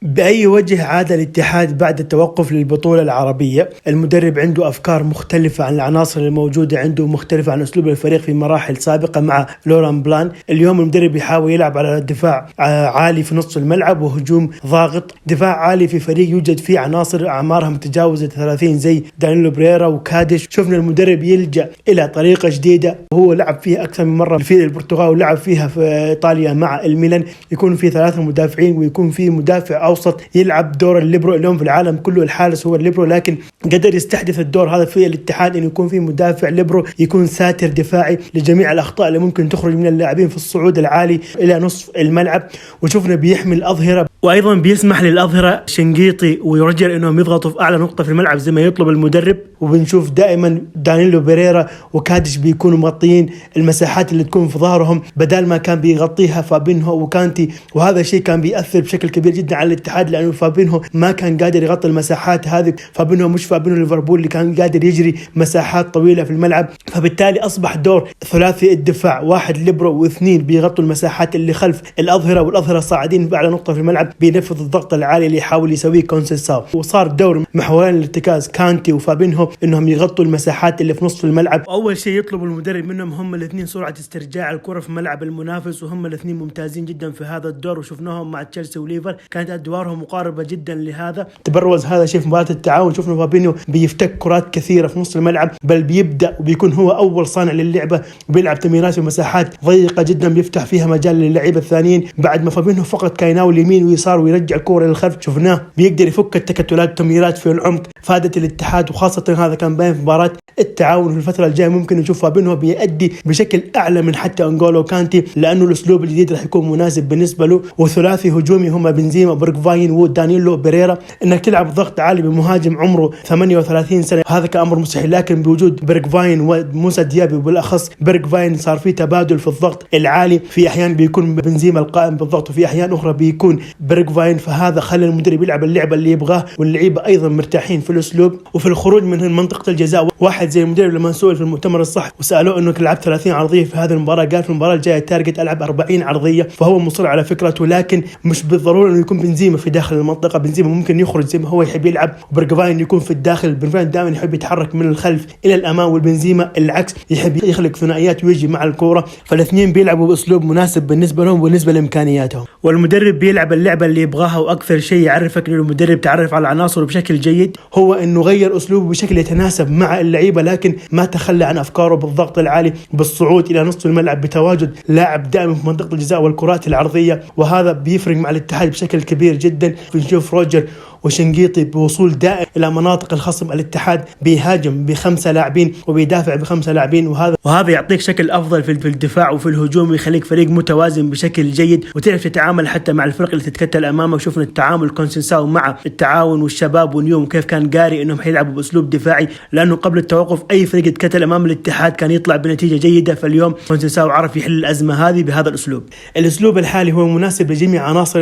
بأي وجه عاد الاتحاد بعد التوقف للبطولة العربية؟ المدرب عنده أفكار مختلفة عن العناصر الموجودة عنده، مختلفة عن أسلوب الفريق في مراحل سابقة مع لوران بلان. اليوم المدرب يحاول يلعب على دفاع عالي في نص الملعب وهجوم ضاغط، دفاع عالي في فريق يوجد فيه عناصر أعمارها متجاوزة 30 زي دانيلو بريرا وكادش. شفنا المدرب يلجأ إلى طريقة جديدة وهو لعب فيها أكثر من مرة في البرتغال ولعب فيها في إيطاليا مع الميلان، يكون في 3 مدافعين ويكون في مدافع أوسط يلعب دور الليبرو. اليوم في العالم كله الحارس هو الليبرو، لكن قدر يستحدث الدور هذا في الاتحاد إنه يكون في مدافع ليبرو يكون ساتر دفاعي لجميع الأخطاء اللي ممكن تخرج من اللاعبين في الصعود العالي إلى نصف الملعب. وشفنا بيحمل الأظهرة وأيضا بيسمح للأظهرة شنقيطي ورجل إنهم يضغطوا في أعلى نقطة في الملعب زي ما يطلب المدرب. وبنشوف دائما دانيلو بريرا وكادش بيكونوا مغطيين المساحات اللي تكون في ظهرهم بدل ما كان بيغطيها فابينهو وكانتي، وهذا الشيء كان بيأثر بشكل كبير جدا على الاتحاد لأنه فابينهو ما كان قادر يغطي المساحات هذه. فابينهو مش فابينهو ليفربول اللي كان قادر يجري مساحات طويلة في الملعب، فبالتالي أصبح دور ثلاثي الدفاع، 1 ليبرو و2 بيغطوا المساحات اللي خلف الأظهرة، والأظهرة صاعدين بأعلى نقطة في الملعب بينفذ الضغط العالي اللي يحاول يسويه كونسيساو. وصار دور محورين الارتكاز كانتي وفابينهو انهم يغطوا المساحات اللي في نصف الملعب. اول شيء يطلب المدرب منهم هم الاثنين سرعه استرجاع الكره في ملعب المنافس، وهم الاثنين ممتازين جدا في هذا الدور، وشفناهم مع تشيلسي وليفر كانت ادوارهم مقاربه جدا لهذا. تبرز هذا الشيء في مباراه التعاون، شفنا فابينهو بيفتك كرات كثيره في نصف الملعب، بل بيبدا وبيكون هو اول صانع للعبه وبيلعب تمريرات في مساحات ضيقه جدا بيفتح فيها مجال للعيبه الثانيين. بعد ما فابينهو فقط كان يناول يمين ويسار ويرجع الكره للخلف، شفناه بيقدر يفك التكتلات والتمريرات في العمق، فادت الاتحاد. وخاصه هذا كان باين في مباراه التعاون. في الفتره الجايه ممكن نشوف فابينهو بيأدي بشكل اعلى من حتى انغولو كانتي، لانه الاسلوب الجديد راح يكون مناسب بالنسبه له. وثلاثي هجومي هم بنزيما برغفاين ودانيلو بريرا. انك تلعب ضغط عالي بمهاجم عمره 38 سنه هذا كامر مستحيل، لكن بوجود برغفاين وموسى ديابي، وبالاخص برغفاين صار في تبادل في الضغط العالي، في احيان بيكون بنزيما القائم بالضغط وفي احيان اخرى بيكون برغفاين، فهذا خلى المدرب يلعب اللعبه اللي يبغاه، واللعيبه ايضا مرتاحين في الاسلوب وفي الخروج من منطقه الجزاء. واحد زي المدرب لما سئل في المؤتمر الصحفي وسالوه انك لعبت 30 عرضيه في هذه المباراه، قال في المباراه الجايه تارجت العب 40 عرضيه، فهو مصر على فكرته. لكن مش بالضروره انه يكون بنزيما في داخل المنطقه، بنزيما ممكن يخرج زي ما هو يحب يلعب، وبرغفاين يكون في الداخل. برغفاين دائما يحب يتحرك من الخلف الى الامام، والبنزيما العكس يحب يخلق ثنائيات ويجي مع الكوره، فالاثنين بيلعبوا باسلوب مناسب بالنسبه لهم وبالنسبه لامكانياتهم. والمدرب بيلعب اللعبه اللي يبغاها. واكثر شيء يعرفك انه المدرب تعرف على عناصره بشكل جيد هو انه غير اسلوبه بشكل يتناسب مع اللعيبه، لكن ما تخلى عن افكاره بالضغط العالي، بالصعود الى نصف الملعب، بتواجد لاعب دائم في منطقه الجزاء والكرات العرضيه، وهذا بيفرق مع الاتحاد بشكل كبير جدا. بنشوف روجر وشنقيطي بوصول دائم الى مناطق الخصم. الاتحاد بيهاجم ب5 لاعبين وبيدافع ب5 لاعبين، وهذا يعطيك شكل افضل في الدفاع وفي الهجوم، ويخليك فريق متوازن بشكل جيد وتعرف تتعامل حتى مع الفرق اللي تتكتل امامك. شفنا التعامل كونسنساو مع التعاون والشباب ونيوم كيف كان قاري انهم حيلعبوا باسلوب دفاعي، لانه قبل التوقف اي فريق يتكتل امام الاتحاد كان يطلع بنتيجه جيده، فاليوم كونسنساو عرف يحل الازمه هذه بهذا الاسلوب. الاسلوب الحالي هو مناسب لجميع عناصر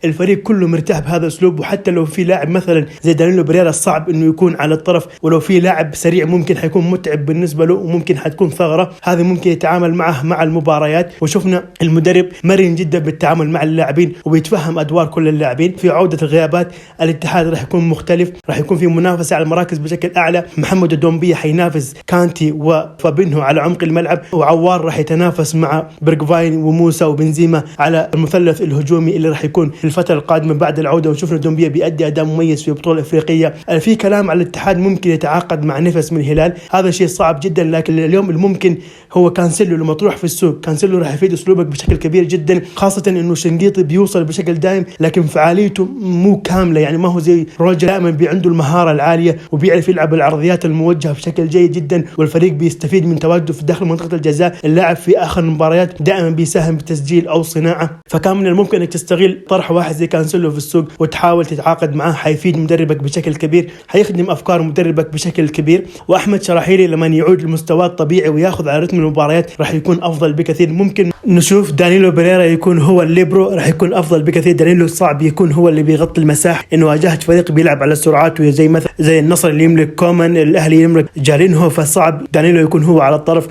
الفريق كله مرتاح بهذا الاسلوب. وحتى لو في لاعب مثلا زي دانيلو بريرا صعب انه يكون على الطرف، ولو في لاعب سريع ممكن حيكون متعب بالنسبه له وممكن حتكون ثغره، هذه ممكن يتعامل معه مع المباريات. وشفنا المدرب مرن جدا بالتعامل مع اللاعبين وبيتفهم ادوار كل اللاعبين. في عوده الغيابات الاتحاد راح يكون مختلف، راح يكون في منافسه على المراكز بشكل اعلى. محمد الدومبيه حينافس كانتي وفابينهو على عمق الملعب، وعوار راح يتنافس مع برغفاين وموسى وبنزيما على المثلث الهجومي اللي راح يكون في الفتره القادمه بعد العوده. وشفنا الدومبيه بيأدي اداء مميز في بطولة افريقية. في كلام على الاتحاد ممكن يتعاقد مع نفس من الهلال، هذا شيء صعب جدا، لكن اليوم الممكن هو كانسيلو. لما تروح في السوق كانسيلو راح يفيد اسلوبك بشكل كبير جدا، خاصة انه شنقيطي بيوصل بشكل دائم لكن فعاليته مو كاملة، يعني ما هو زي روجر دائما عنده المهارة العالية وبيعرف يلعب العرضيات الموجهة بشكل جيد جدا، والفريق بيستفيد من تواجده في داخل منطقة الجزاء. اللاعب في اخر المباريات دائما بيساهم بتسجيل او صناعة، فكان من الممكن انك تستغل طرح واحد زي كانسيلو في السوق وتحاول تتعاقد معه، حيفيد مدربك بشكل كبير، حيخدم افكار مدربك بشكل كبير. واحمد شراحيلي لما يعود لمستواه الطبيعي وياخذ على رتم المباريات راح يكون افضل بكثير. ممكن نشوف دانيلو بريرا يكون هو الليبرو، راح يكون افضل بكثير. دانيلو صعب يكون هو اللي بيغطي المساحه، انه واجهت فريق بيلعب على سرعات زي مثلا زي النصر اللي يملك كومان، الاهلي يملك جارينهو، فصعب دانيلو يكون هو على الطرف.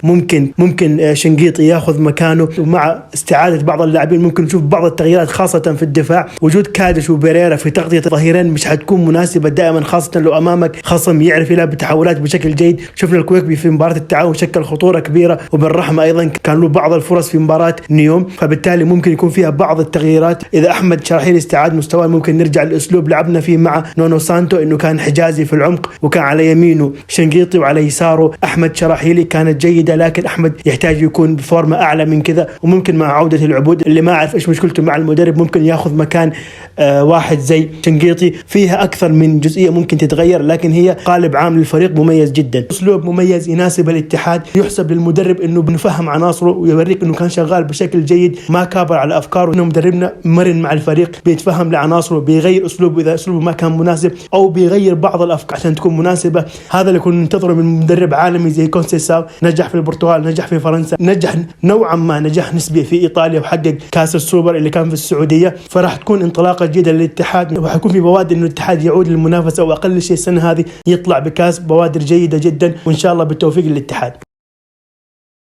ممكن شنقيطي ياخذ مكانه، ومع استعاده بعض اللاعبين ممكن نشوف بعض التغييرات خاصه في الدفاع. وجود كادش وبيريرا في تغطيه الظهيرين مش حتكون مناسبه دائما، خاصه لو امامك خصم يعرف يلعب بتحولات بشكل جيد. شفنا الكويكبي في مباراه التعاون شكل خطوره كبيره، وبالرحمه ايضا كان له بعض الفرص في مباراه نيوم، فبالتالي ممكن يكون فيها بعض التغييرات. اذا احمد شراحيلي استعاد مستواه ممكن نرجع للاسلوب لعبنا فيه مع نونو سانتو، انه كان حجازي في العمق وكان على يمينه شنقيطي وعلى يساره احمد شراحيلي، كانت جيده. لكن احمد يحتاج يكون بفورمه اعلى من كذا. وممكن مع عوده العبود اللي ما اعرف ايش مشكلته مع المدرب ممكن ياخذ مكان واحد زي شنقيطي. فيها اكثر من جزئيه ممكن تتغير، لكن هي قالب عام للفريق مميز جدا، اسلوب مميز يناسب الاتحاد. يحسب للمدرب انه بنفهم عناصره ويوريك انه كان شغال بشكل جيد، ما كابر على افكاره، انه مدربنا مرن مع الفريق، بيتفهم لعناصره، بيغير اسلوبه اذا اسلوبه ما كان مناسب، او بيغير بعض الافكار عشان تكون مناسبه. هذا اللي كنا ننتظره من مدرب عالمي زي كونسيساو. نجح في البرتغال، نجح في فرنسا، نجح نوعا ما نجاح نسبي في ايطاليا، وحقق كاس السوبر اللي كان في السعوديه. فراح تكون انطلاقه جديده للاتحاد، وحيكون في بوادر انه الاتحاد يعود للمنافسه، واقل شيء السنه هذه يطلع بكاس، بوادر جيده جدا، وان شاء الله بالتوفيق للاتحاد.